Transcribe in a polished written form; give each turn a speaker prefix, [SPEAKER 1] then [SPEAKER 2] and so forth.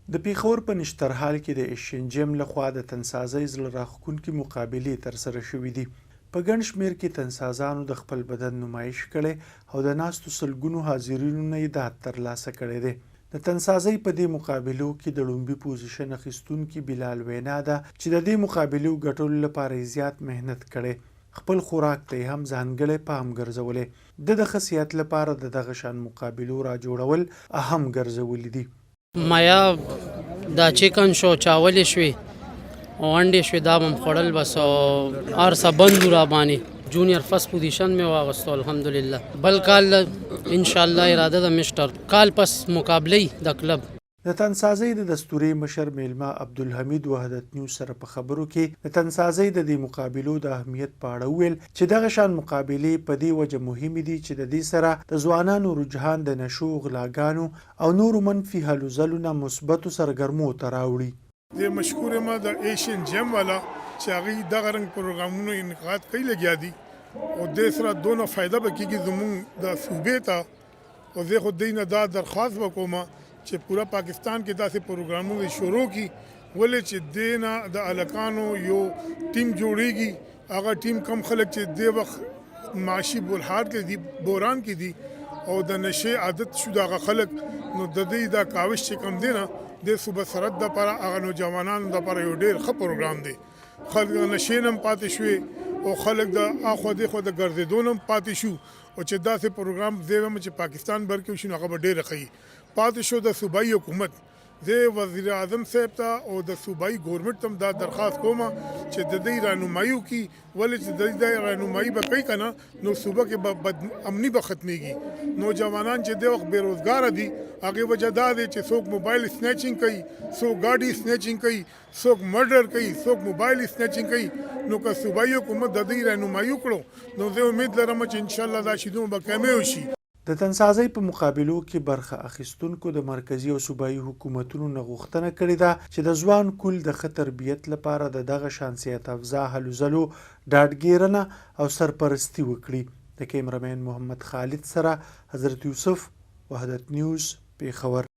[SPEAKER 1] د پیښور په نشترحال کې د ایشین جیم لخوا د تنسازۍ زړه راښکونکې مقابلې ترسره شوې دي. په ګڼ شمېر کې تنسازانو د خپل بدن نمایش کړی او د ناستو سلګونو حاضرینو نه یې داد ترلاسه کړی دی. د تنسازۍ په دې مقابلو کې د لومړي پوزیشن اخیستونکي بلال وینا ده چې د دې مقابلو ګټلو لپاره یې زیات محنت کړی. خپل خوراک ته یې هم ځانګړی پام ګرځولی. د خصیت لپاره د دغه شان مقابلو را جوړول اهم ګرځولي دي.
[SPEAKER 2] مایا دا چکن شو چاولې شوې او انډې شوې دا هم خوړل بس او ارسه بندو را باندې جونیئر فرست پوزیشن مې واغستو الحمدلله. بل کال انشاءالله اراده د مشتر کال پس مقابلې د کلب.
[SPEAKER 1] د تنسازۍ د دستوري مشر میلمه عبدالحمید وحدت نیوز سره په خبرو کې د تنسازۍ د دې مقابلو د اهمیت په اړه وویل چې دغه شان مقابلې په دې وجه مهمې دي چې د دې سره د ځوانانو رجحان د نشو، غلاګانو او نورو منفي هلو ځلو نه مثبتو سرګرمو ته راوړي.
[SPEAKER 3] د مشکور ما د ایشین جیم والا چې هغوی دغه رنګ پروګرامونو انعقاد کوي لګیا دي او دې سره دونه فایده به کېږي زموږ د صوبې ته. او زه خو دوی نه دا درخواست وکوم چې پورا پاکستان کې داسې پروګرامونه شروع کی ولې چې دې نه د هلکانو یو ټیم جوړیږي. هغه ټیم کم خلک چې دې وخت معاشي بولهار کې دي، بوران کې دي او د نشې عادت شو دغه خلک، نو د دې دا کاوش چې کم دی نه د صوبه سرحد دپاره هغه نوجوانانو دپاره یو ډېر ښه پروګرام دی. خلک د نشې نه هم پاتې شوې او خلک د اخوا دېخوا د ګرځېدو نه هم پاتې شو. او چې داسې پروګرام زه وایم چې پاکستان بر کې وشي نو هغه به ډېره ښه پاتې شو. د صوبایي حکومت زه وزیر اعظم صاحب ته او د صوبایي ګورنمنټ ته دا درخواست کوم چې د دې رهنمایي وکړي، ولې چې د دې رهنمایي به کوي که نه نو صوبه کې به بد امني به ختمېږي. نوجوانان چې د وخت بېروزګاره دي هغې وجه دا دی چې څوک موبایل سنیچنګ کوي، څوک ګاډي سنیچنګ کوي، څوک مرډر کوي، څوک موبایل سنیچنګ کوي. نو که صوبایي حکومت د دې رهنمایي وکړو نو زه امید لرم چې انشاءالله دا شیدونه به کمې وشي.
[SPEAKER 1] د تنسازۍ په مقابلو کې برخه اخیستونکو د مرکزي او صوبایي حکومتونو نه غوښتنه کړې ده چې د ځوان کول د ښه تربیت لپاره د دغه شان صحت افزا هلو ځلو ډاډګیرنه او سرپرستي وکړي. د کیمرمین محمد خالد سره حضرت یوسف، وحدت نیوز، پیښور.